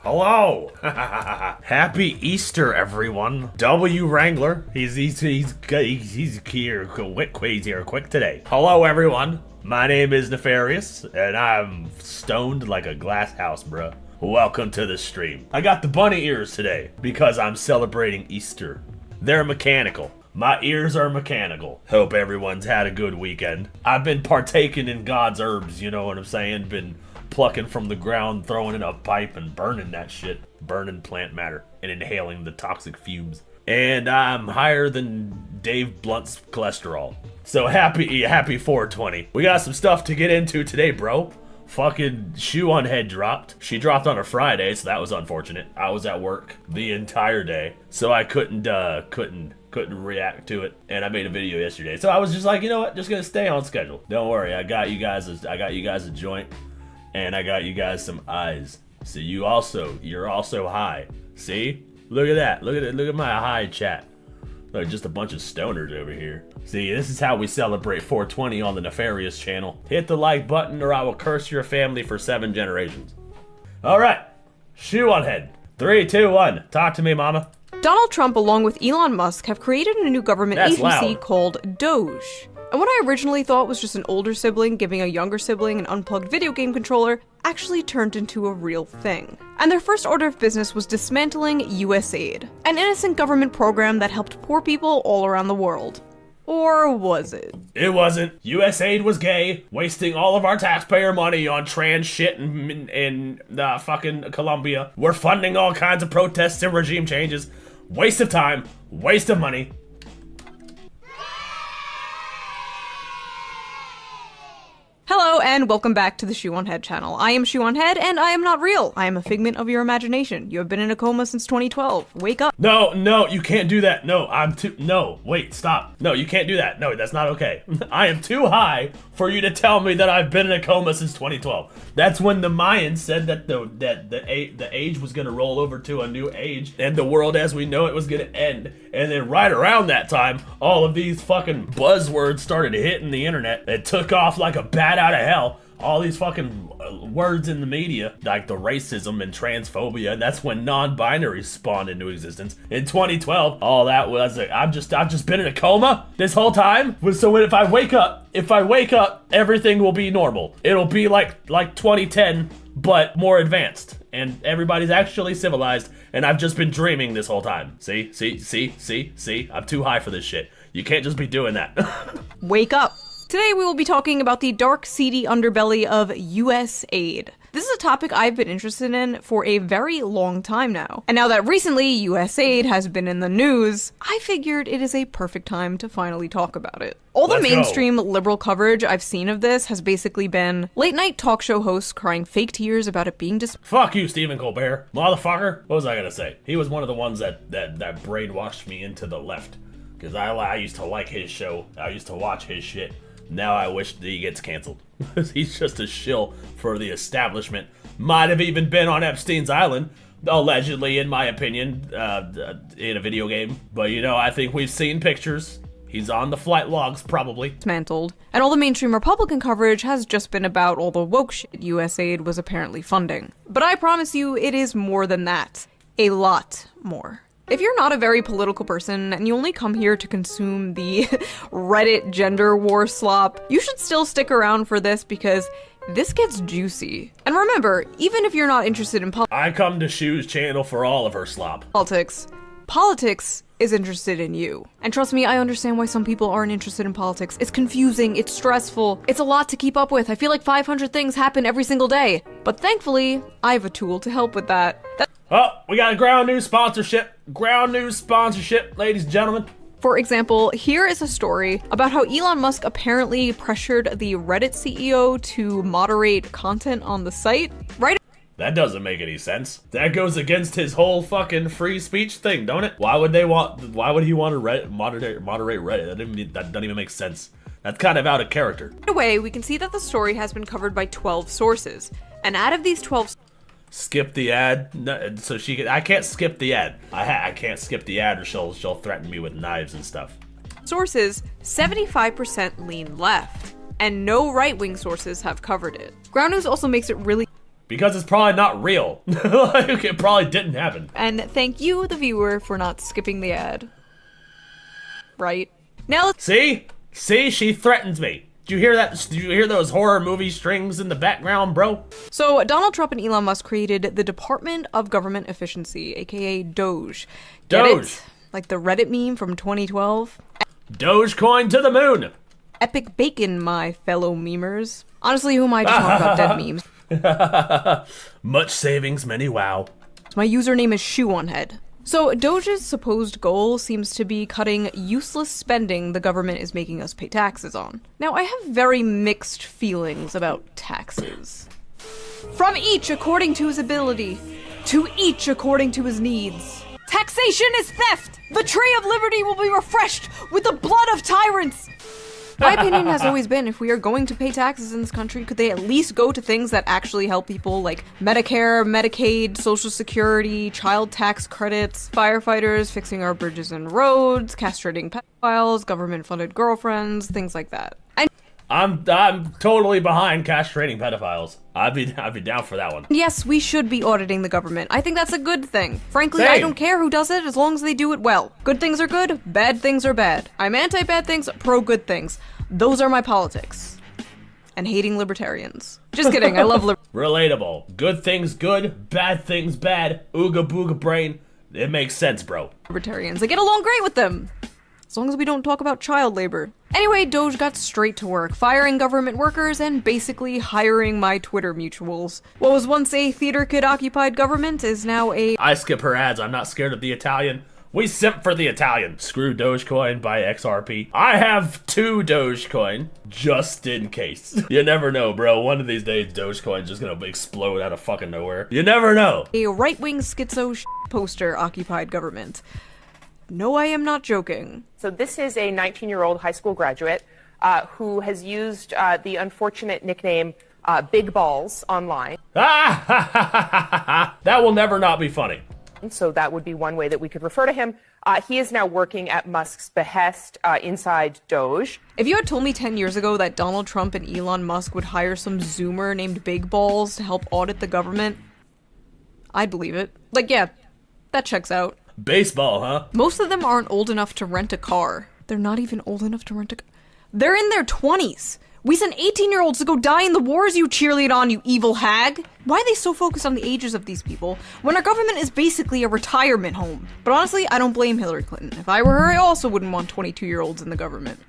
Hello! Happy Easter, everyone. W Wrangler. He's here quick today. Hello, everyone. My name is Nefarious, and I'm stoned like a glass house, bruh. Welcome to the stream. I got the bunny ears today because I'm celebrating Easter. They're mechanical. My ears are mechanical. Hope everyone's had a good weekend. I've been partaking in God's herbs, you know what I'm saying? Been plucking from the ground, throwing in a pipe, and burning that shit. Burning plant matter and inhaling the toxic fumes. And I'm higher than Dave Blunt's cholesterol. So happy 420. We got some stuff to get into today, bro. Fucking Shoe0nHead dropped. She dropped on a Friday, so that was unfortunate. I was at work the entire day, so I couldn't react to it. And I made a video yesterday, so I was just like, you know what? Just gonna stay on schedule. Don't worry, I got you guys a joint, and I got you guys some eyes. So you're also high. See? Look at that. Look at my high chat. Look, just a bunch of stoners over here. See, this is how we celebrate 420 on the Nefarious channel. Hit the like button or I will curse your family for 7 generations. Alright, Shoe0nHead. 3, 2, 1. Talk to me, mama. Donald Trump, along with Elon Musk, have created a new government agency loud. called DOGE. And what I originally thought was just an older sibling giving a younger sibling an unplugged video game controller actually turned into a real thing. And their first order of business was dismantling USAID, an innocent government program that helped poor people all around the world. Or was it? It wasn't. USAID was gay, wasting all of our taxpayer money on trans shit in fucking Colombia. We're funding all kinds of protests and regime changes. Waste of time, waste of money. Hello and welcome back to the Shoe0nHead channel. I am Shoe0nHead and I am not real. I am a figment of your imagination. You have been in a coma since 2012. Wake up. No, you can't do that. No, wait, stop. No, you can't do that. No, that's not okay. I am too high for you to tell me that I've been in a coma since 2012. That's when the Mayans said that the age was gonna roll over to a new age and the world as we know it was gonna end. And then right around that time, all of these fucking buzzwords started hitting the internet. It took off like a bat out of hell. All these fucking words in the media, like the racism and transphobia, and that's when non-binary spawned into existence. In 2012, all that was I've just been in a coma this whole time. So if I wake up, everything will be normal. It'll be like 2010, but more advanced, and everybody's actually civilized. And I've just been dreaming this whole time. See? I'm too high for this shit. You can't just be doing that. Wake up. Today we will be talking about the dark, seedy underbelly of USAID. This is a topic I've been interested in for a very long time now. And now that recently USAID has been in the news, I figured it is a perfect time to finally talk about it. All the mainstream liberal coverage I've seen of this has basically been late-night talk show hosts crying fake tears about it being Fuck you, Stephen Colbert. Motherfucker. What was I gonna say? He was one of the ones that brainwashed me into the left. Because I used to like his show. I used to watch his shit. Now I wish that he gets canceled. He's just a shill for the establishment. Might have even been on Epstein's Island, allegedly, in my opinion, in a video game. But you know, I think we've seen pictures. He's on the flight logs, probably. Dismantled. And all the mainstream Republican coverage has just been about all the woke shit USAID was apparently funding. But I promise you, it is more than that. A lot more. If you're not a very political person and you only come here to consume the Reddit gender war slop, you should still stick around for this because this gets juicy. And remember, even if you're not interested in I come to Shoe's channel for all of her slop. Politics is interested in you. And trust me, I understand why some people aren't interested in politics. It's confusing, it's stressful, it's a lot to keep up with. I feel like 500 things happen every single day. But thankfully, I have a tool to help with that. Oh, we got a ground news sponsorship. Ground news sponsorship, ladies and gentlemen. For example, here is a story about how Elon Musk apparently pressured the Reddit CEO to moderate content on the site. Right? That doesn't make any sense. That goes against his whole fucking free speech thing, don't it? Why would he want to moderate Reddit? That doesn't even make sense. That's kind of out of character. Right away, we can see that the story has been covered by 12 sources. And out of these 12 skip the ad. No, so I can't skip the ad. I can't skip the ad or she'll threaten me with knives and stuff. Sources, 75% lean left, and no right-wing sources have covered it. Ground News also makes it really Because it's probably not real. Like, it probably didn't happen. And thank you, the viewer, for not skipping the ad. Right? Now let's— See? See? She threatens me. Did you hear that? Did you hear those horror movie strings in the background, bro? So, Donald Trump and Elon Musk created the Department of Government Efficiency, aka DOGE. Get DOGE. it? Like the Reddit meme from 2012? Dogecoin to the moon. Epic bacon, my fellow memers. Honestly, who am I to talk about dead memes? Much savings, many wow. My username is Shoe0nHead. So, Doge's supposed goal seems to be cutting useless spending the government is making us pay taxes on. Now, I have very mixed feelings about taxes. From each according to his ability, to each according to his needs. Taxation is theft! The tree of liberty will be refreshed with the blood of tyrants! My opinion has always been, if we are going to pay taxes in this country, could they at least go to things that actually help people, like Medicare, Medicaid, Social Security, child tax credits, firefighters, fixing our bridges and roads, castrating pedophiles, government-funded girlfriends, things like that. I'm totally behind castrating pedophiles. I'd be down for that one. Yes, we should be auditing the government. I think that's a good thing. Frankly, Same. I don't care who does it as long as they do it well. Good things are good, bad things are bad. I'm anti-bad things, pro-good things. Those are my politics. And hating libertarians. Just kidding, I love Relatable. Good things good, bad things bad. Ooga booga brain. It makes sense, bro. libertarians. I get along great with them. As long as we don't talk about child labor. Anyway, Doge got straight to work, firing government workers and basically hiring my Twitter mutuals. What was once a theater kid-occupied government is now a— I skip her ads. I'm not scared of the Italian. We simp for the Italian. Screw Dogecoin, buy XRP. I have 2 Dogecoin, just in case. You never know, bro. One of these days, Dogecoin's just gonna explode out of fucking nowhere. You never know. a right-wing schizo poster-occupied government. No, I am not joking. So this is a 19-year-old high school graduate who has used the unfortunate nickname Big Balls online. That will never not be funny. So that would be one way that we could refer to him. He is now working at Musk's behest inside Doge. If you had told me 10 years ago that Donald Trump and Elon Musk would hire some Zoomer named Big Balls to help audit the government, I'd believe it. Like, yeah, that checks out. Baseball, huh? Most of them aren't old enough to rent a car. They're not even old enough to rent a car. They're in their 20s. We send 18-year-olds to go die in the wars you cheerlead on, you evil hag. Why are they so focused on the ages of these people when our government is basically a retirement home? But honestly, I don't blame Hillary Clinton. If I were her, I also wouldn't want 22-year-olds in the government.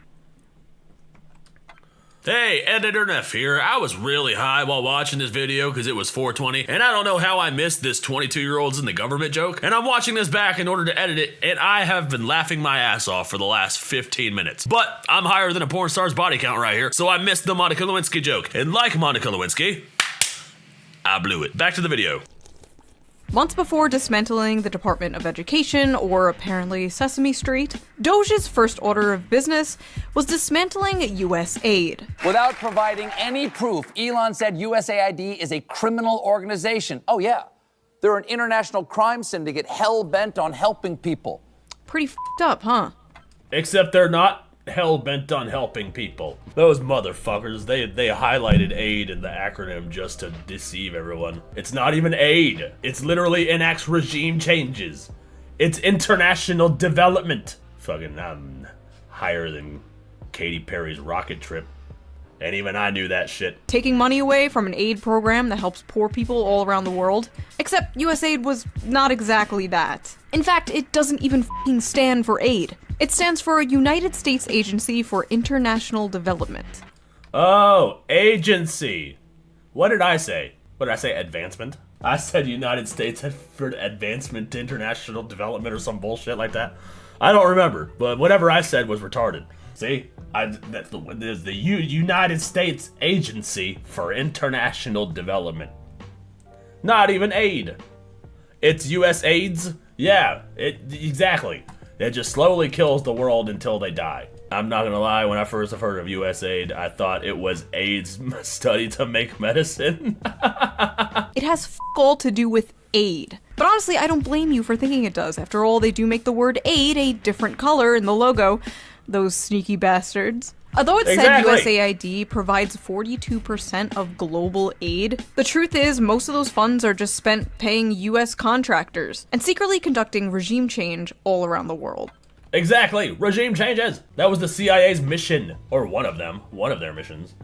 Hey, Editor Neph here. I was really high while watching this video because it was 420, and I don't know how I missed this 22-year-olds in the government joke, and I'm watching this back in order to edit it, and I have been laughing my ass off for the last 15 minutes. But I'm higher than a porn star's body count right here, so I missed the Monica Lewinsky joke. And like Monica Lewinsky, I blew it. Back to the video. Months before dismantling the Department of Education, or apparently Sesame Street, Doge's first order of business was dismantling USAID. Without providing any proof, Elon said USAID is a criminal organization. Oh yeah, they're an international crime syndicate hell-bent on helping people. Pretty f***ed up, huh? Except they're not hell-bent on helping people. Those motherfuckers, they highlighted aid in the acronym just to deceive everyone. It's not even aid. It's literally enacts regime changes. It's international development. Fucking, I'm higher than Katy Perry's rocket trip. And even I knew that shit. Taking money away from an aid program that helps poor people all around the world. Except USAID was not exactly that. In fact, it doesn't even f***ing stand for aid. It stands for United States Agency for International Development. Oh, agency. What did I say? What did I say? Advancement? I said United States for Advancement to International Development or some bullshit like that. I don't remember, but whatever I said was retarded. See? There's the United States Agency for International Development. Not even aid. It's USAID's? Yeah, exactly. It just slowly kills the world until they die. I'm not gonna lie, when I first heard of USAID, I thought it was AIDS study to make medicine. It has f*** all to do with aid. But honestly, I don't blame you for thinking it does. After all, they do make the word aid a different color in the logo. Those sneaky bastards. Although it said Exactly. USAID provides 42% of global aid, the truth is most of those funds are just spent paying US contractors and secretly conducting regime change all around the world. Exactly. Regime changes. That was the CIA's mission, or one of their missions,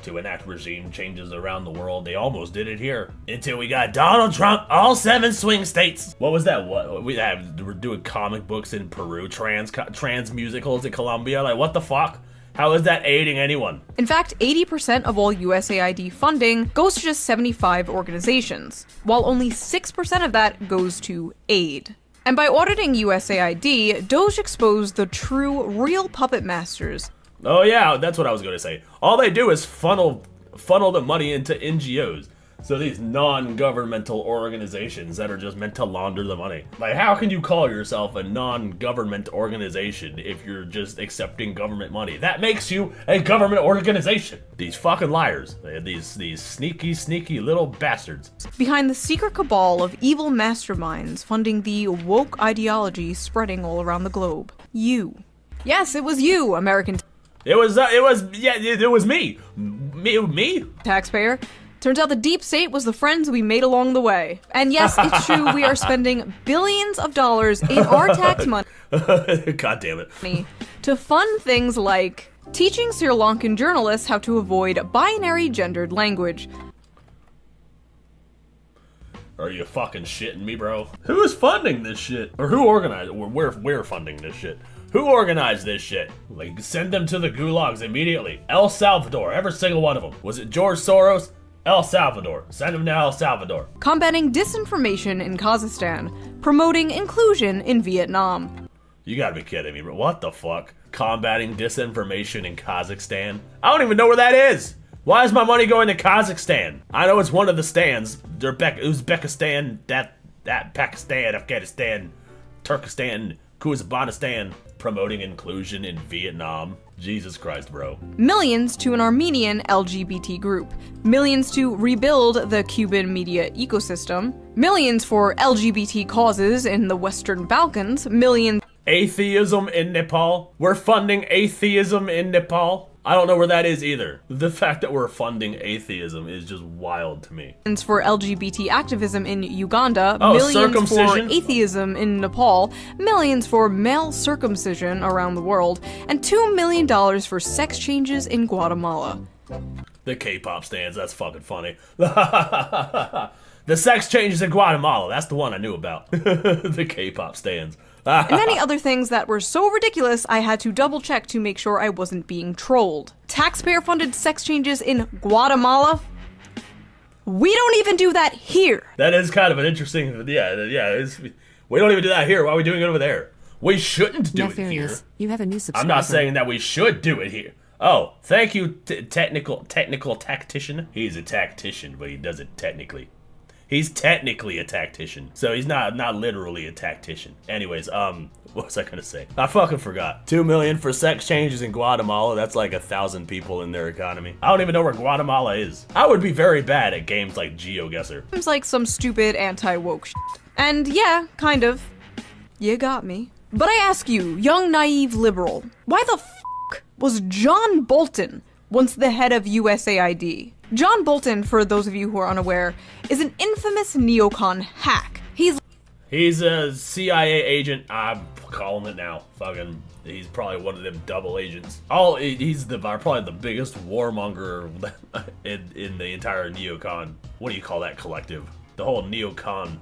to enact regime changes around the world. They almost did it here until we got Donald Trump, all 7 swing states. What was that? We're doing comic books in Peru, trans musicals in Colombia. Like, what the fuck? How is that aiding anyone? In fact, 80% of all USAID funding goes to just 75 organizations, while only 6% of that goes to aid. And by auditing USAID, DOGE exposed the true, real puppet masters. Oh yeah, that's what I was going to say. All they do is funnel the money into NGOs. So these non-governmental organizations that are just meant to launder the money. Like, how can you call yourself a non-government organization if you're just accepting government money? That makes you a government organization. These fucking liars. These sneaky little bastards. Behind the secret cabal of evil masterminds funding the woke ideology spreading all around the globe. You. Yes, it was you, American It was me. Me? taxpayer. Turns out the deep state was the friends we made along the way. And yes, it's true, we are spending billions of dollars in our tax money God damn it. to fund things like teaching Sri Lankan journalists how to avoid binary gendered language. Are you fucking shitting me, bro? Who is funding this shit? Or who organized? Or we're funding this shit. Who organized this shit? Like, send them to the gulags immediately. El Salvador, every single one of them. Was it George Soros? El Salvador. Send them to El Salvador. Combating disinformation in Kazakhstan. Promoting inclusion in Vietnam. You gotta be kidding me, bro. What the fuck? Combating disinformation in Kazakhstan? I don't even know where that is. Why is my money going to Kazakhstan? I know it's one of the stands. Uzbekistan, that Pakistan, Afghanistan, Turkestan, Kyrgyzstan, promoting inclusion in Vietnam. Jesus Christ, bro. Millions to an Armenian LGBT group. Millions to rebuild the Cuban media ecosystem. Millions for LGBT causes in the Western Balkans. Millions Atheism in Nepal. We're funding atheism in Nepal. I don't know where that is either. The fact that we're funding atheism is just wild to me. for LGBT activism in Uganda, Oh, millions for circumcision? atheism in Nepal, millions for male circumcision around the world, and $2 million for sex changes in Guatemala. The K-pop stands, that's fucking funny. The sex changes in Guatemala, that's the one I knew about. The K-pop stands. And many other things that were so ridiculous I had to double check to make sure I wasn't being trolled. Taxpayer-funded sex changes in Guatemala? We don't even do that here. That is kind of an interesting, we don't even do that here. Why are we doing it over there? We shouldn't do it here. Nefarious, you have a new subscriber. I'm not saying that we should do it here. Oh, thank you, technical tactician. He's a tactician, but he does it technically. He's technically a tactician, so he's not literally a tactician. Anyways, what was I gonna say? I fucking forgot. 2 million for sex changes in Guatemala. That's like 1,000 people in their economy. I don't even know where Guatemala is. I would be very bad at games like GeoGuessr. Seems like some stupid anti-woke shit. And yeah, kind of. You got me. But I ask you, young naive liberal, why the f*** was John Bolton once the head of USAID? John Bolton, for those of you who are unaware, is an infamous neocon hack. He's a CIA agent. I'm calling it now. Fucking, he's probably one of them double agents. He's probably the biggest warmonger in the entire neocon. What do you call that collective? The whole neocon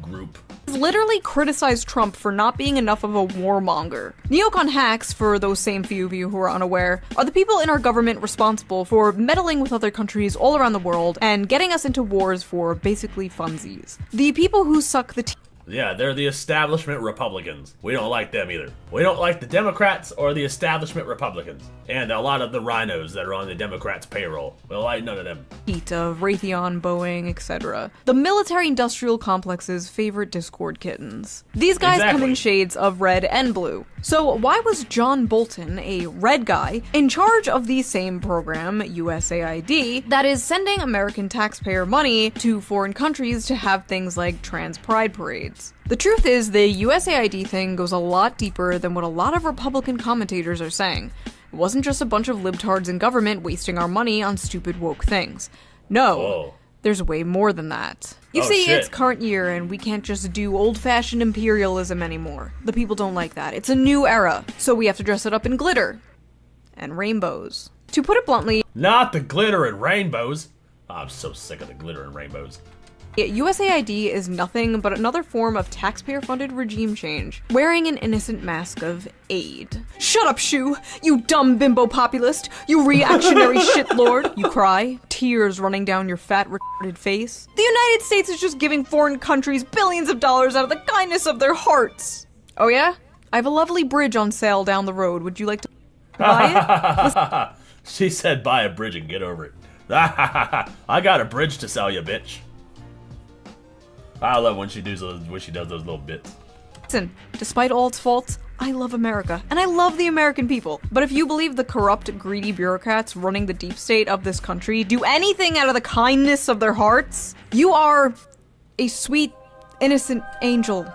group. He's literally criticized Trump for not being enough of a warmonger. Neocon hacks, for those same few of you who are unaware, are the people in our government responsible for meddling with other countries all around the world and getting us into wars for basically funsies. The people who suck the Yeah, they're the establishment Republicans. We don't like them either. We don't like the Democrats or the establishment Republicans. And a lot of the rhinos that are on the Democrats' payroll. We don't like none of them. heat of Raytheon, Boeing, etc. The military-industrial complex's favorite Discord kittens. These guys come in Exactly. shades of red and blue. So why was John Bolton, a red guy, in charge of the same program, USAID, that is sending American taxpayer money to foreign countries to have things like trans pride parades? The truth is, the USAID thing goes a lot deeper than what a lot of Republican commentators are saying. It wasn't just a bunch of libtards in government wasting our money on stupid woke things. No, Whoa. there's way more than that. You Oh, see, shit. it's current year and we can't just do old-fashioned imperialism anymore. The people don't like that. It's a new era, so we have to dress it up in glitter and rainbows. To put it bluntly, Not the glitter and rainbows. Oh, I'm so sick of the glitter and rainbows. USAID is nothing but another form of taxpayer-funded regime change, wearing an innocent mask of aid. Shut up, Shoe! You dumb bimbo populist! You reactionary shitlord! You cry, tears running down your fat, retarded face. The United States is just giving foreign countries billions of dollars out of the kindness of their hearts! Oh yeah? I have a lovely bridge on sale down the road. Would you like to buy it? She said buy a bridge and get over it. I got a bridge to sell you, bitch. I love when she does those little bits. Listen, despite all its faults, I love America, and I love the American people. But if you believe the corrupt, greedy bureaucrats running the deep state of this country do anything out of the kindness of their hearts, you are a sweet, innocent angel,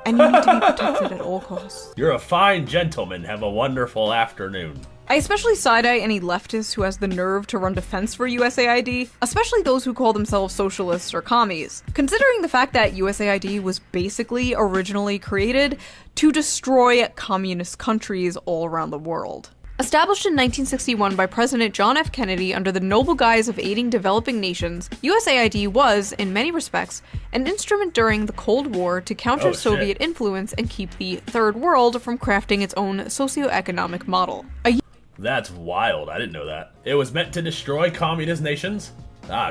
and you need to be protected at all costs. You're a fine gentleman. Have a wonderful afternoon. I especially side-eye any leftist who has the nerve to run defense for USAID, especially those who call themselves socialists or commies, considering the fact that USAID was basically originally created to destroy communist countries all around the world. Established in 1961 by President John F. Kennedy under the noble guise of aiding developing nations, USAID was, in many respects, an instrument during the Cold War to counter Oh, shit. Soviet influence and keep the Third World from crafting its own socioeconomic model. That's wild. I didn't know that. It was meant to destroy communist nations?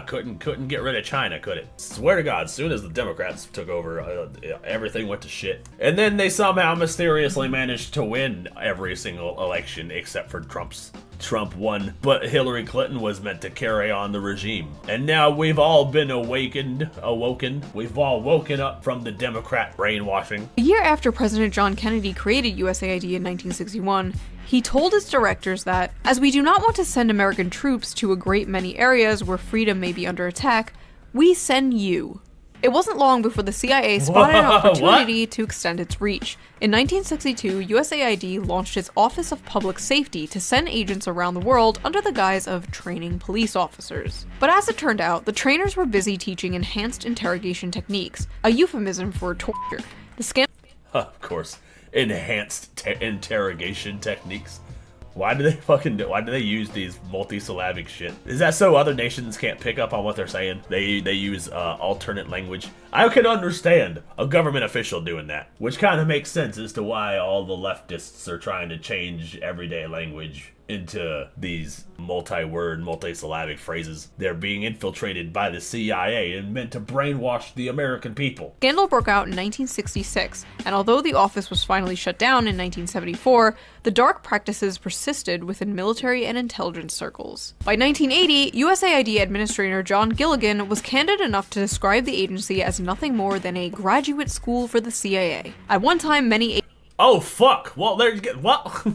Couldn't get rid of China, could it? Swear to God, as soon as the Democrats took over, everything went to shit. And then they somehow mysteriously managed to win every single election except for Trump's. Trump won, but Hillary Clinton was meant to carry on the regime. And now we've all been awoken. We've all woken up from the Democrat brainwashing. A year after President John Kennedy created USAID in 1961, he told its directors that, as we do not want to send American troops to a great many areas where freedom may be under attack, we send you. It wasn't long before the CIA spotted an opportunity to extend its reach. In 1962, USAID launched its Office of Public Safety to send agents around the world under the guise of training police officers. But as it turned out, the trainers were busy teaching enhanced interrogation techniques, a euphemism for torture. The scandal Of course, enhanced interrogation techniques. Why do they use these multisyllabic shit? Is that so other nations can't pick up on what they're saying? They use alternate language. I can understand a government official doing that, which kind of makes sense as to why all the leftists are trying to change everyday language into these multi-word, multisyllabic phrases. They're being infiltrated by the CIA and meant to brainwash the American people. Scandal broke out in 1966, and although the office was finally shut down in 1974, the dark practices persisted within military and intelligence circles. By 1980, USAID Administrator John Gilligan was candid enough to describe the agency as nothing more than a graduate school for the CIA. At one time, many Oh fuck! Well, there you get what?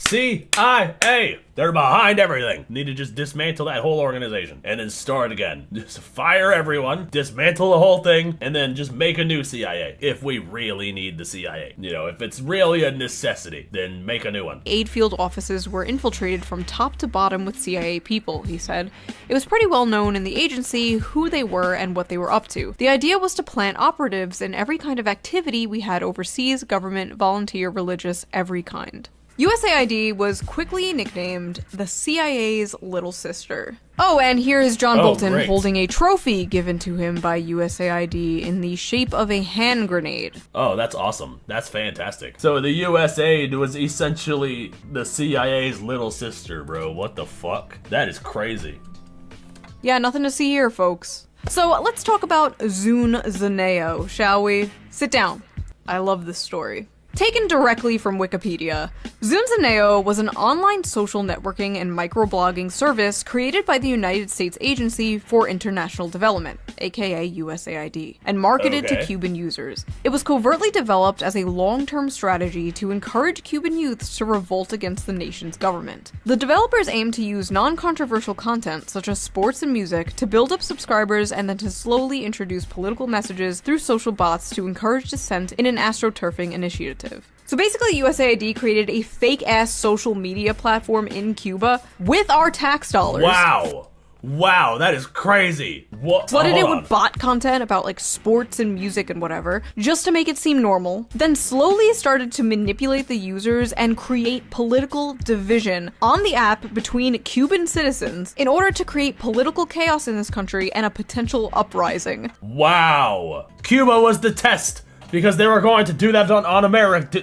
CIA! They're behind everything. Need to just dismantle that whole organization and then start again. Just fire everyone, dismantle the whole thing, and then just make a new CIA. If we really need the CIA. You know, if it's really a necessity, then make a new one. aid field offices were infiltrated from top to bottom with CIA people, he said. It was pretty well known in the agency who they were and what they were up to. The idea was to plant operatives in every kind of activity we had overseas, government, volunteer, religious, every kind. USAID was quickly nicknamed the CIA's little sister. Oh, and here is John Bolton great. holding a trophy given to him by USAID in the shape of a hand grenade. Oh, that's awesome. That's fantastic. So the USAID was essentially the CIA's little sister, bro. What the fuck? That is crazy. Yeah, nothing to see here, folks. So let's talk about Shoe0nHead's, shall we? Sit down. I love this story. Taken directly from Wikipedia, Shoe0nHead's was an online social networking and microblogging service created by the United States Agency for International Development, aka USAID, and marketed to Cuban users. It was covertly developed as a long-term strategy to encourage Cuban youths to revolt against the nation's government. The developers aimed to use non-controversial content, such as sports and music, to build up subscribers and then to slowly introduce political messages through social bots to encourage dissent in an astroturfing initiative. So basically, USAID created a fake-ass social media platform in Cuba with our tax dollars. Wow, that is crazy. What? Flooded it with bot content about like sports and music and whatever, just to make it seem normal. Then slowly started to manipulate the users and create political division on the app between Cuban citizens in order to create political chaos in this country and a potential uprising. Wow. Cuba was the test because they were going to do that on America.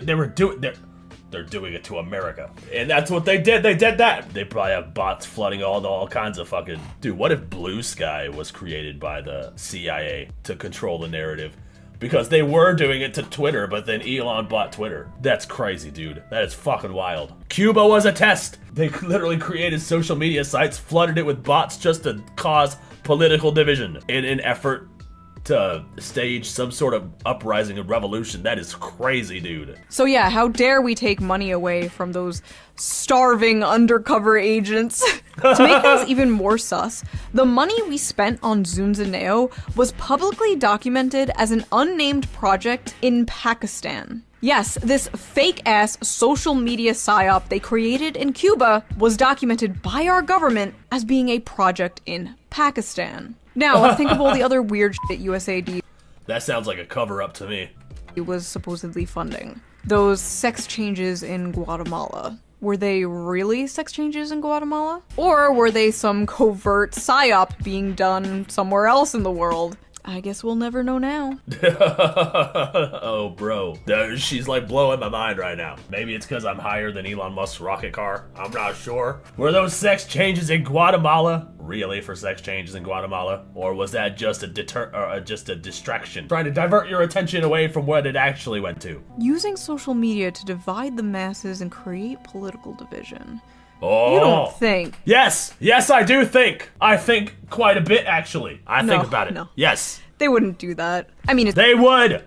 They're doing it to America. And that's what they did. They did that. They probably have bots flooding all kinds of fucking... Dude, what if Blue Sky was created by the CIA to control the narrative? Because they were doing it to Twitter, but then Elon bought Twitter. That's crazy, dude. That is fucking wild. Cuba was a test. They literally created social media sites, flooded it with bots just to cause political division in an effort to stage some sort of uprising and revolution. That is crazy, dude. So yeah, how dare we take money away from those starving undercover agents? To make things even more sus, the money we spent on Shoe0nHead's was publicly documented as an unnamed project in Pakistan. Yes, this fake-ass social media psyop they created in Cuba was documented by our government as being a project in Pakistan. Now, think of all the other weird shit USAID That sounds like a cover-up to me. was supposedly funding. Those sex changes in Guatemala. Were they really sex changes in Guatemala? Or were they some covert psyop being done somewhere else in the world? I guess we'll never know now. Oh, bro. She's like blowing my mind right now. Maybe it's because I'm higher than Elon Musk's rocket car. I'm not sure. Were those sex changes in Guatemala really for sex changes in Guatemala? Or was that just a distraction? Trying to divert your attention away from what it actually went to? Using social media to divide the masses and create political division. Oh. You don't think. Yes, I do think. I think quite a bit, actually. I think about it. No. Yes. They wouldn't do that. I mean, They would,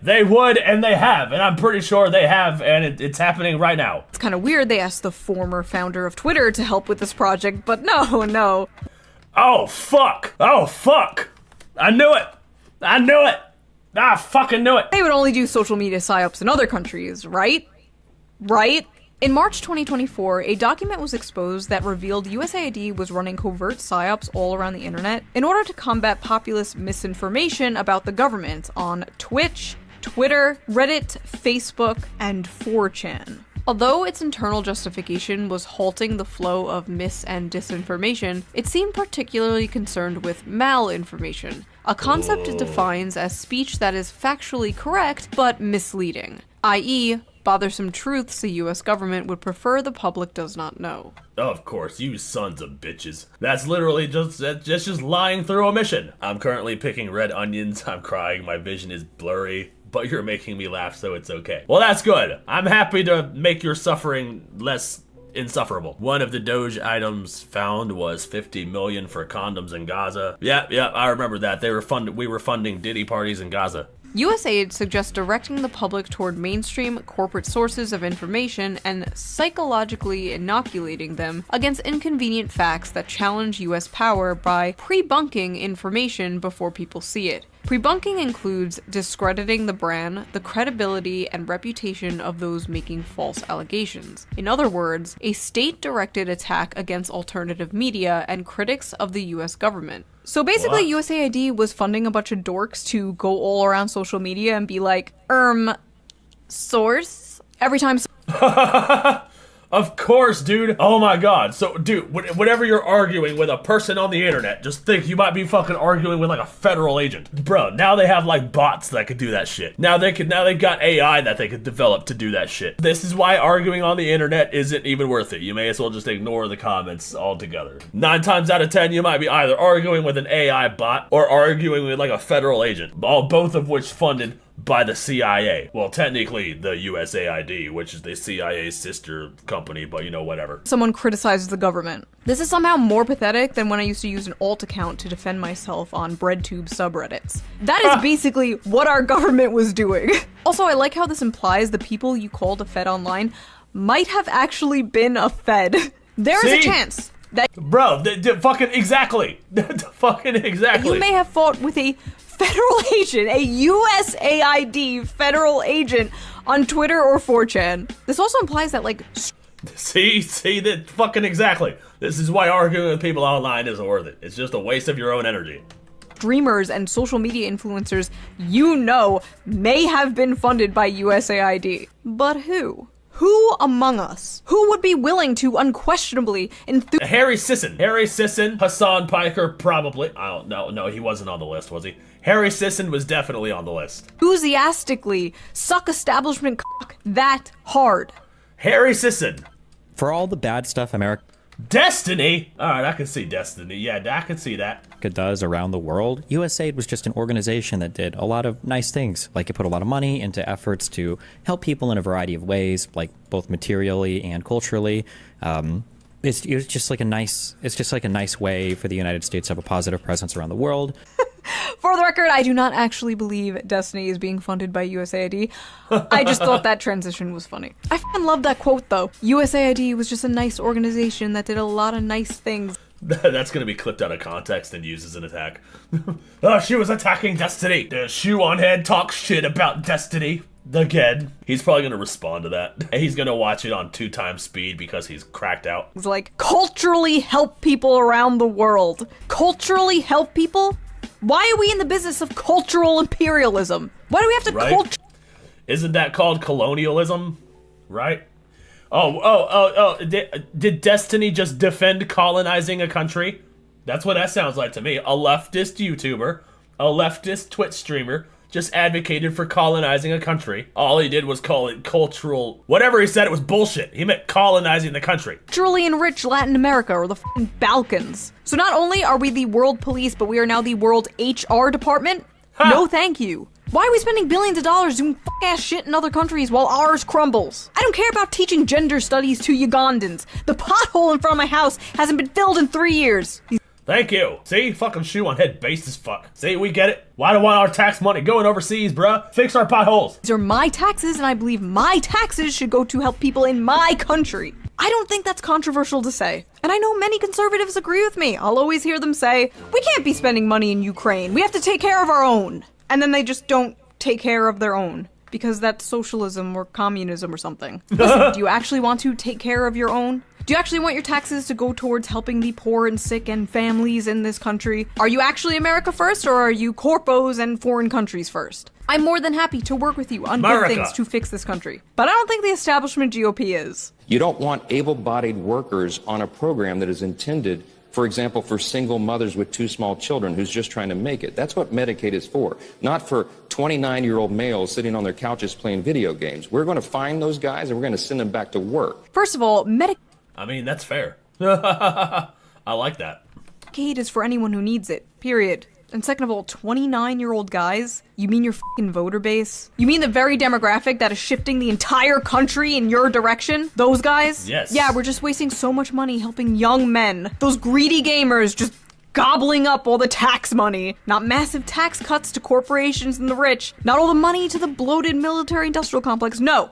and they have, and I'm pretty sure they have, and it's happening right now. it's kind of weird they asked the former founder of Twitter to help with this project, but no. Oh, fuck. I knew it. I fucking knew it. They would only do social media psyops in other countries, right? Right? In March 2024, a document was exposed that revealed USAID was running covert psyops all around the internet in order to combat populist misinformation about the government on Twitch, Twitter, Reddit, Facebook, and 4chan. Although its internal justification was halting the flow of mis- and disinformation, it seemed particularly concerned with malinformation, a concept it defines as speech that is factually correct but misleading, i.e., bothersome truths the US government would prefer the public does not know. Of course, you sons of bitches. That's literally just lying through omission. I'm currently picking red onions. I'm crying. My vision is blurry. But you're making me laugh, so it's okay. Well, that's good. I'm happy to make your suffering less insufferable. One of the DOGE items found was $50 million for condoms in Gaza. Yeah, I remember that. We were funding Diddy parties in Gaza. USAID suggests directing the public toward mainstream corporate sources of information and psychologically inoculating them against inconvenient facts that challenge US power by pre-bunking information before people see it. Pre-bunking includes discrediting the brand, the credibility, and reputation of those making false allegations. In other words, a state-directed attack against alternative media and critics of the US government. So basically, what? USAID was funding a bunch of dorks to go all around social media and be like, source? Every time... Of course, dude. Oh my god. So, dude, whenever you're arguing with a person on the internet, just think you might be fucking arguing with like a federal agent. Bro, now they have like bots that could do that shit. Now they've got AI that they could develop to do that shit. This is why arguing on the internet isn't even worth it. You may as well just ignore the comments altogether. 9 times out of 10, you might be either arguing with an AI bot or arguing with like a federal agent. Both of which funded by the CIA. Well, technically the USAID, which is the CIA's sister company, but you know, whatever. Someone criticizes the government. This is somehow more pathetic than when I used to use an alt account to defend myself on BreadTube subreddits. That is basically what our government was doing. Also, I like how this implies the people you called a Fed online might have actually been a Fed. There is a chance that- Bro, fucking exactly. Fucking exactly. You may have fought with a federal agent, a USAID federal agent on Twitter or 4chan. This also implies that, like, See that fucking exactly. This is why arguing with people online isn't worth it. It's just a waste of your own energy. streamers and social media influencers you know may have been funded by USAID. But who? Who among us? Who would be willing to unquestionably Harry Sisson, Hassan Piker, probably. I don't know. No, he wasn't on the list, was he? Harry Sisson was definitely on the list. enthusiastically suck establishment cock that hard? Harry Sisson. For all the bad stuff America Destiny? Alright, I can see Destiny. Yeah, I can see that. does around the world, USAID was just an organization that did a lot of nice things. Like, it put a lot of money into efforts to help people in a variety of ways, like both materially and culturally. It's just like a nice way for the United States to have a positive presence around the world. For the record, I do not actually believe Destiny is being funded by USAID. I just thought that transition was funny. I fucking love that quote, though. USAID was just a nice organization that did a lot of nice things. That's gonna be clipped out of context and used as an attack. Oh, she was attacking Destiny. The Shoe0nHead talks shit about Destiny. Again. He's probably gonna respond to that. He's gonna watch it on 2x speed because he's cracked out. It's like, culturally help people around the world. Culturally help people? Why are we in the business of cultural imperialism? Why do we have to Right? Isn't that called colonialism? Right? Oh, did Destiny just defend colonizing a country? That's what that sounds like to me. A leftist YouTuber, a leftist Twitch streamer, just advocated for colonizing a country. All he did was call it cultural... Whatever he said, it was bullshit. He meant colonizing the country. Culturally enrich Latin America or the fucking Balkans. So not only are we the world police, but we are now the world HR department? Ha! No thank you. Why are we spending billions of dollars doing fuck-ass shit in other countries while ours crumbles? I don't care about teaching gender studies to Ugandans. The pothole in front of my house hasn't been filled in 3 years. Thank you. See? Fucking Shoe0nHead based as fuck. See, we get it. Why do we want our tax money going overseas, bruh? Fix our potholes. These are my taxes, and I believe my taxes should go to help people in my country. I don't think that's controversial to say. And I know many conservatives agree with me. I'll always hear them say, we can't be spending money in Ukraine. We have to take care of our own. And then they just don't take care of their own. Because that's socialism or communism or something. Listen, do you actually want to take care of your own? Do you actually want your taxes to go towards helping the poor and sick and families in this country? Are you actually America first, or are you corpos and foreign countries first? I'm more than happy to work with you on good things to fix this country. But I don't think the establishment GOP is. You don't want able-bodied workers on a program that is intended, for example, for single mothers with 2 small children who's just trying to make it. That's what Medicaid is for, not for 29-year-old males sitting on their couches playing video games. We're going to find those guys and we're going to send them back to work. First of all, I mean, that's fair. I like that. Medicaid is for anyone who needs it, period. And second of all, 29-year-old guys? You mean your fucking voter base? You mean the very demographic that is shifting the entire country in your direction? Those guys? Yes. Yeah, we're just wasting so much money helping young men. Those greedy gamers just gobbling up all the tax money. Not massive tax cuts to corporations and the rich. Not all the money to the bloated military-industrial complex. No.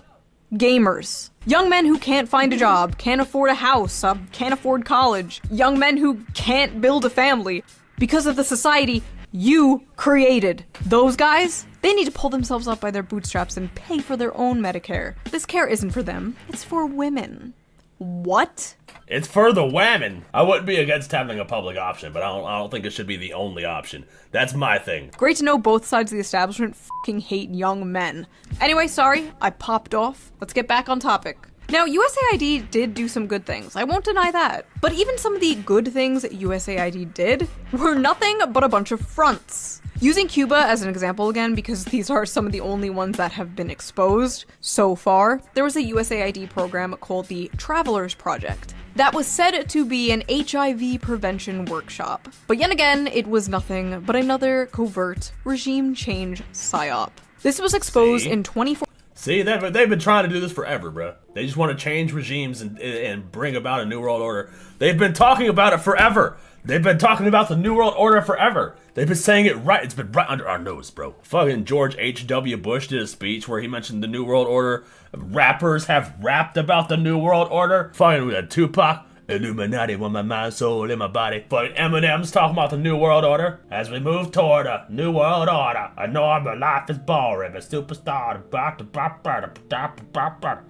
Gamers. Young men who can't find a job, can't afford a house, can't afford college. Young men who can't build a family because of the society you created. Those guys, they need to pull themselves up by their bootstraps and pay for their own Medicare. This care isn't for them, it's for women. What? It's for the women. I wouldn't be against having a public option, but I don't think it should be the only option. That's my thing. Great to know both sides of the establishment fucking hate young men. Anyway, sorry, I popped off. Let's get back on topic. Now, USAID did do some good things. I won't deny that. But even some of the good things USAID did were nothing but a bunch of fronts. Using Cuba as an example again, because these are some of the only ones that have been exposed so far, there was a USAID program called the Travelers Project that was said to be an HIV prevention workshop. But yet again, it was nothing but another covert regime change psyop. This was exposed in 2014. See, they've been trying to do this forever, bro. They just want to change regimes and bring about a new world order. They've been talking about it forever. They've been talking about the new world order forever. They've been saying it right. It's been right under our nose, bro. Fucking George H.W. Bush did a speech where he mentioned the new world order. Rappers have rapped about the new world order. Fucking we had Tupac, Illuminati with my mind, soul, and my body. But Eminem's talking about the New World Order. As we move toward a New World Order, I know my life is boring, but superstar.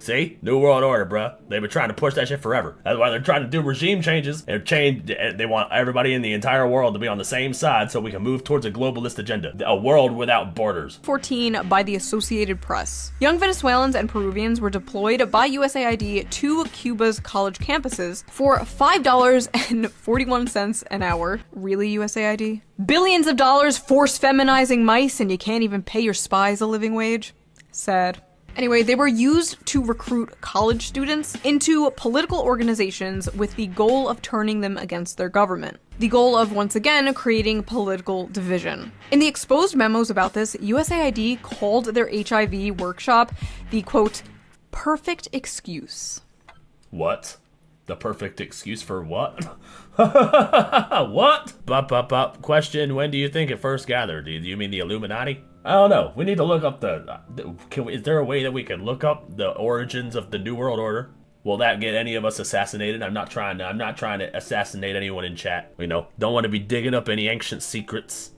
See? New World Order, bruh. They've been trying to push that shit forever. That's why they're trying to do regime changes. They want everybody in the entire world to be on the same side so we can move towards a globalist agenda. A world without borders. 14 by the Associated Press. Young Venezuelans and Peruvians were deployed by USAID to Cuba's college campuses for $5.41 an hour. Really, USAID? Billions of dollars force feminizing mice and you can't even pay your spies a living wage? Sad. Anyway, they were used to recruit college students into political organizations with the goal of turning them against their government. The goal of, once again, creating political division. In the exposed memos about this, USAID called their HIV workshop the, quote, perfect excuse. What? The perfect excuse for what? What? Question, when do you think it first gathered? Do you mean the Illuminati? I don't know. We need to look up is there a way that we can look up the origins of the New World Order? Will that get any of us assassinated? I'm not trying to assassinate anyone in chat. You know, don't want to be digging up any ancient secrets,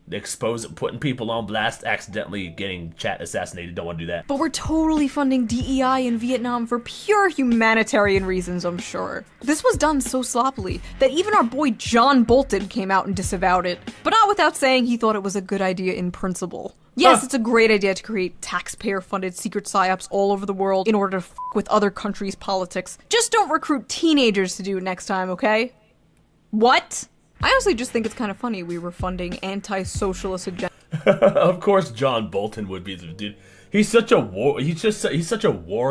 putting people on blast, accidentally getting chat assassinated. Don't want to do that. But we're totally funding DEI in Vietnam for pure humanitarian reasons, I'm sure. This was done so sloppily that even our boy John Bolton came out and disavowed it, but not without saying he thought it was a good idea in principle. Yes, it's a great idea to create taxpayer-funded secret psyops all over the world in order to f*** with other countries' politics. Just don't recruit teenagers to do it next time, okay? What? I honestly just think it's kind of funny we were funding anti-socialist agenda. Of course John Bolton would be the dude. He's such a war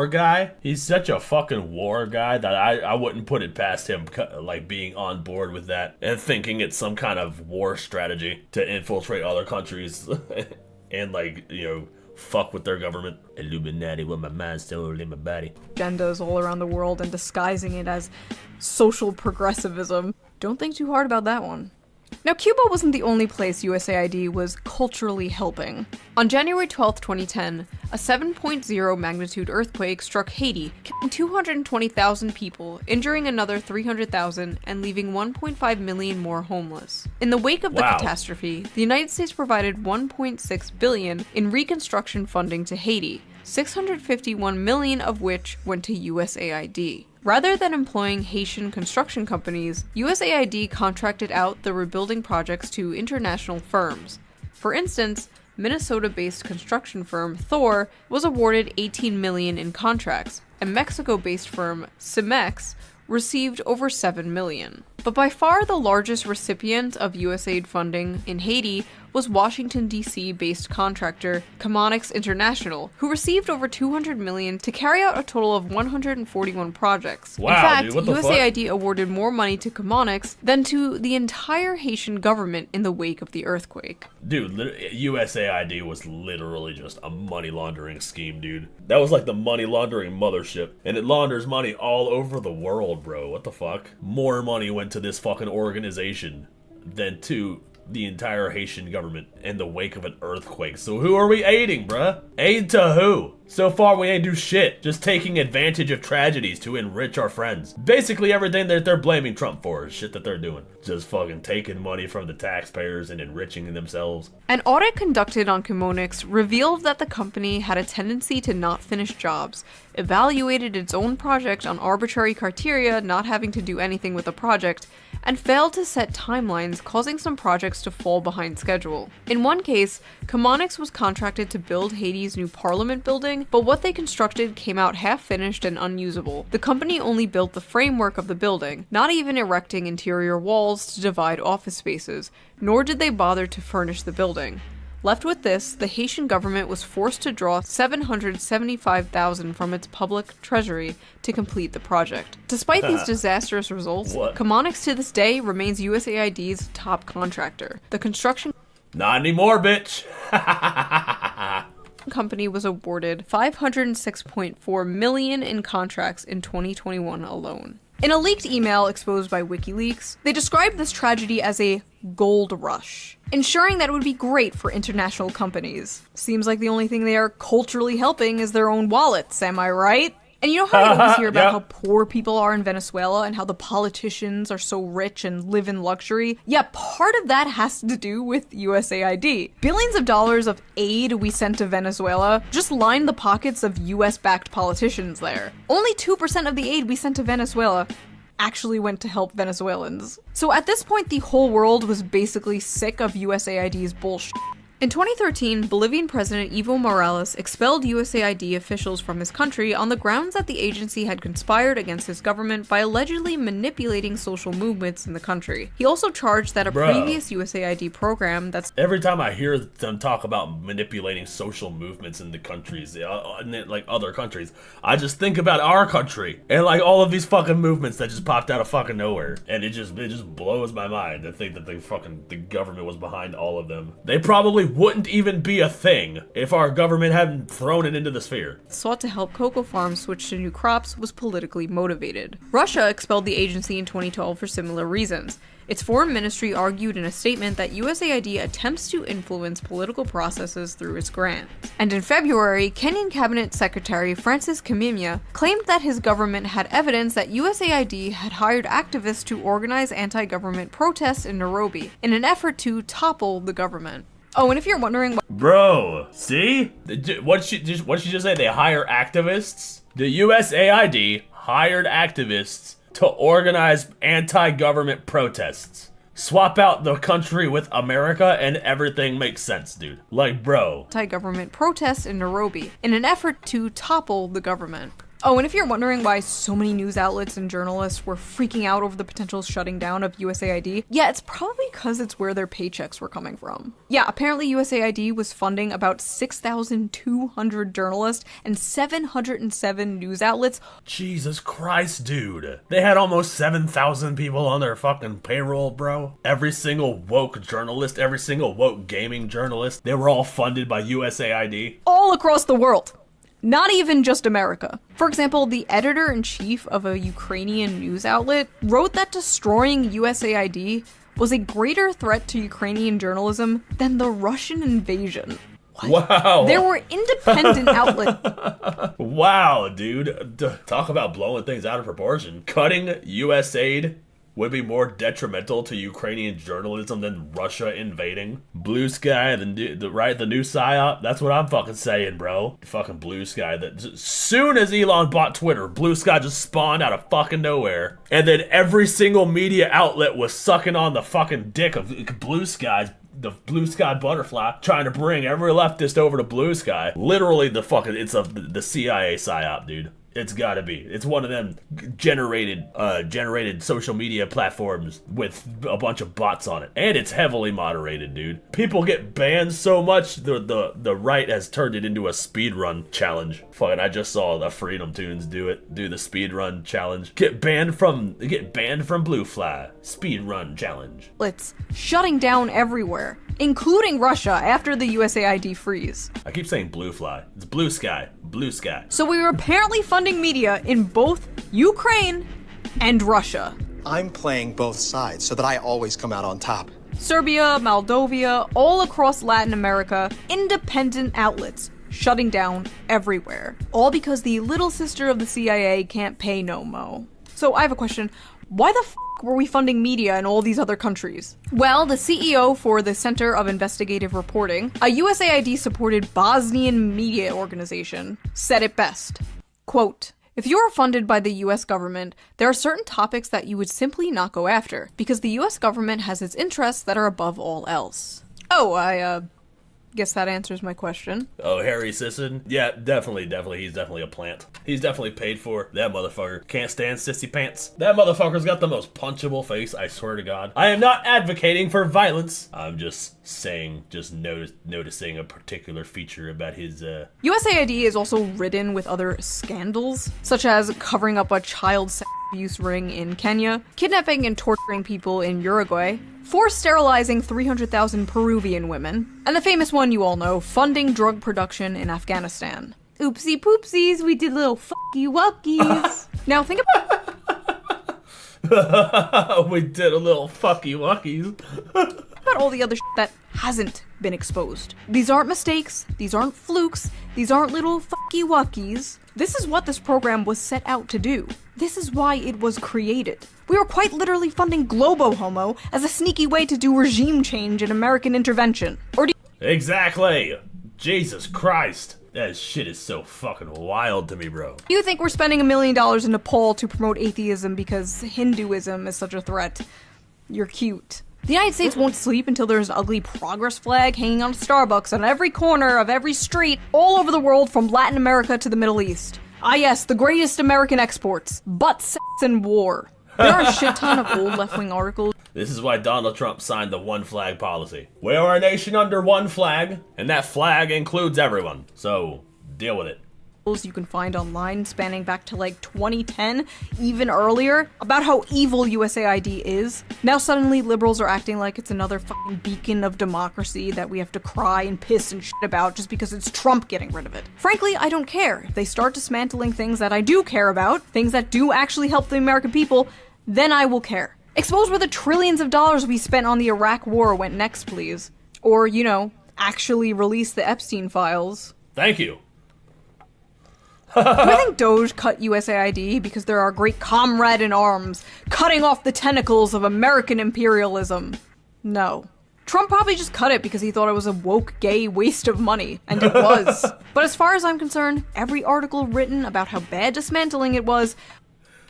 guy. He's such a fucking war guy that I wouldn't put it past him, like, being on board with that and thinking it's some kind of war strategy to infiltrate other countries. And, like, you know, fuck with their government. Illuminati with my mind, soul, and my body. Agendas all around the world and disguising it as social progressivism. Don't think too hard about that one. Now, Cuba wasn't the only place USAID was culturally helping. On January 12, 2010, a 7.0 magnitude earthquake struck Haiti, killing 220,000 people, injuring another 300,000, and leaving 1.5 million more homeless. In the wake of the catastrophe, the United States provided $1.6 billion in reconstruction funding to Haiti, $651 million of which went to USAID. Rather than employing Haitian construction companies, USAID contracted out the rebuilding projects to international firms. For instance, Minnesota-based construction firm Thor was awarded $18 million in contracts, and Mexico-based firm Cemex received over $7 million. But by far the largest recipient of USAID funding in Haiti was Washington, D.C. based contractor Chemonics International, who received over $200 million to carry out a total of 141 projects. Wow, in fact, dude, what the USAID fuck? awarded more money to Chemonics than to the entire Haitian government in the wake of the earthquake. Dude, USAID was literally just a money laundering scheme, dude. That was like the money laundering mothership. And it launders money all over the world, bro. What the fuck? More money went to this fucking organization than to the entire Haitian government in the wake of an earthquake. So who are we aiding, bruh? Aid to who? So far we ain't do shit, just taking advantage of tragedies to enrich our friends. Basically everything that they're blaming Trump for is shit that they're doing. Just fucking taking money from the taxpayers and enriching themselves. An audit conducted on Chemonics revealed that the company had a tendency to not finish jobs, evaluated its own project on arbitrary criteria not having to do anything with the project, and failed to set timelines, causing some projects to fall behind schedule. In one case, Chemonics was contracted to build Haiti's new parliament building, but what they constructed came out half-finished and unusable. The company only built the framework of the building, not even erecting interior walls to divide office spaces, nor did they bother to furnish the building. Left with this, the Haitian government was forced to draw $775,000 from its public treasury to complete the project. Despite these disastrous results, Chemonics to this day remains USAID's top contractor. The construction Not anymore, bitch. company was awarded $506.4 million in contracts in 2021 alone. In a leaked email exposed by WikiLeaks, they described this tragedy as a gold rush, ensuring that it would be great for international companies. Seems like the only thing they are culturally helping is their own wallets, am I right? And you know how you always hear about Yeah. how poor people are in Venezuela and how the politicians are so rich and live in luxury? Yeah, part of that has to do with USAID. Billions of dollars of aid we sent to Venezuela just lined the pockets of US-backed politicians there. Only 2% of the aid we sent to Venezuela actually went to help Venezuelans. So at this point, the whole world was basically sick of USAID's bullshit. In 2013, Bolivian President Evo Morales expelled USAID officials from his country on the grounds that the agency had conspired against his government by allegedly manipulating social movements in the country. He also charged that a previous USAID program that's Every time I hear them talk about manipulating social movements in the countries, like other countries, I just think about our country and like all of these fucking movements that just popped out of fucking nowhere, and it just blows my mind to think that the government was behind all of them. They probably wouldn't even be a thing if our government hadn't thrown it into the sphere. sought to help cocoa farms switch to new crops was politically motivated. Russia expelled the agency in 2012 for similar reasons. Its foreign ministry argued in a statement that USAID attempts to influence political processes through its grants. And in February, Kenyan Cabinet Secretary Francis Kimimya claimed that his government had evidence that USAID had hired activists to organize anti-government protests in Nairobi in an effort to topple the government. Oh, and if you're wondering what Bro, see? What she just say? They hire activists? The USAID hired activists to organize anti-government protests. Swap out the country with America and everything makes sense, dude. Like, bro. anti-government protests in Nairobi in an effort to topple the government. Oh, and if you're wondering why so many news outlets and journalists were freaking out over the potential shutting down of USAID, yeah, it's probably because it's where their paychecks were coming from. Yeah, apparently USAID was funding about 6,200 journalists and 707 news outlets. Jesus Christ, dude. They had almost 7,000 people on their fucking payroll, bro. Every single woke journalist, every single woke gaming journalist, they were all funded by USAID. All across the world. Not even just America. For example, the editor-in-chief of a Ukrainian news outlet wrote that destroying USAID was a greater threat to Ukrainian journalism than the Russian invasion. What? Wow. There were independent outlets. Wow, dude. Talk about blowing things out of proportion. Cutting USAID would be more detrimental to Ukrainian journalism than Russia invading. Blue Sky, the new PSYOP. That's what I'm fucking saying, bro. Fucking Blue Sky. That as soon as Elon bought Twitter, Blue Sky just spawned out of fucking nowhere, and then every single media outlet was sucking on the fucking dick of Blue Sky's. The Blue Sky butterfly, trying to bring every leftist over to Blue Sky. Literally, it's the CIA PSYOP, dude. It's gotta be. It's one of them generated social media platforms with a bunch of bots on it. And it's heavily moderated, dude. People get banned so much, the right has turned it into a speedrun challenge. Fucking, I just saw the Freedom Tunes do the speedrun challenge. Get banned from Bluefly. Speedrun challenge. It's shutting down everywhere, including Russia after the USAID freeze. I keep saying Bluefly. It's Blue Sky. Blue Sky. So we were apparently funding media in both Ukraine and Russia. I'm playing both sides so that I always come out on top. Serbia, Moldova, all across Latin America, independent outlets shutting down everywhere. All because the little sister of the CIA can't pay no mo. So I have a question. Why the f*** were we funding media in all these other countries? Well, the CEO for the Center of Investigative Reporting, a USAID-supported Bosnian media organization, said it best. Quote, "If you are funded by the US government, there are certain topics that you would simply not go after, because the US government has its interests that are above all else." Oh, I guess that answers my question. Oh, Harry Sisson? Yeah, definitely. He's definitely a plant. He's definitely paid for. That motherfucker can't stand sissy pants. That motherfucker's got the most punchable face, I swear to God. I am not advocating for violence. I'm just saying, noticing a particular feature about his, USAID is also ridden with other scandals, such as covering up a child sex abuse ring in Kenya, kidnapping and torturing people in Uruguay, forced sterilizing 300,000 Peruvian women, and the famous one you all know, funding drug production in Afghanistan. Oopsie poopsies, we did little fucky wuckies. Now think we did a little fucky wuckies. about all the other shit that hasn't been exposed. These aren't mistakes, these aren't flukes, these aren't little fucky wuckies. This is what this program was set out to do. This is why it was created. We were quite literally funding Globo Homo as a sneaky way to do regime change and American intervention. Or do Exactly! Jesus Christ. That shit is so fucking wild to me, bro. you think we're spending $1 million in Nepal to promote atheism because Hinduism is such a threat? You're cute. The United States won't sleep until there's an ugly progress flag hanging on Starbucks on every corner of every street all over the world from Latin America to the Middle East. Ah yes, the greatest American exports, butt, sex, and war. There are a shit ton of old left-wing articles. This is why Donald Trump signed the one flag policy. We are a nation under one flag, and that flag includes everyone. So, deal with it. You can find online spanning back to like 2010, even earlier, about how evil USAID is. Now suddenly liberals are acting like it's another fucking beacon of democracy that we have to cry and piss and shit about just because it's Trump getting rid of it. Frankly, I don't care. If they start dismantling things that I do care about, things that do actually help the American people, then I will care. Expose where the trillions of dollars we spent on the Iraq war went next, please. Or, you know, actually release the Epstein files. Thank you. Do I think DOGE cut USAID because they're our great comrade in arms, cutting off the tentacles of American imperialism? No. Trump probably just cut it because he thought it was a woke, gay waste of money, and it was. But as far as I'm concerned, every article written about how bad dismantling it was.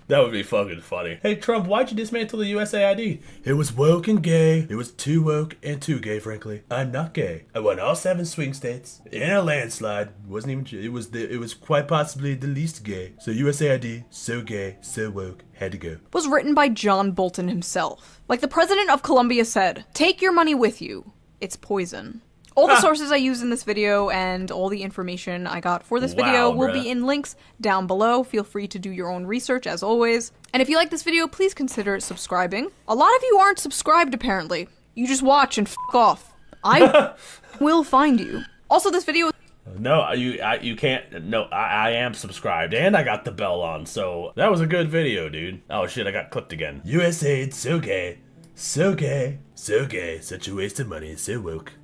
That would be fucking funny. Hey Trump, why'd you dismantle the USAID? It was woke and gay. It was too woke and too gay, frankly. I'm not gay. I won all 7 swing states in a landslide. It was quite possibly the least gay. So USAID, so gay, so woke, had to go. Was written by John Bolton himself. Like the president of Colombia said, take your money with you. It's poison. All the sources I use in this video and all the information I got for this video will be in links down below. Feel free to do your own research as always. And if you like this video, please consider subscribing. A lot of you aren't subscribed apparently. You just watch and fuck off. I will find you. Also, this video... No, you can't. No, I am subscribed and I got the bell on, so that was a good video, dude. Oh shit, I got clipped again. USAID, so gay. So gay. So gay. Such a waste of money. So woke.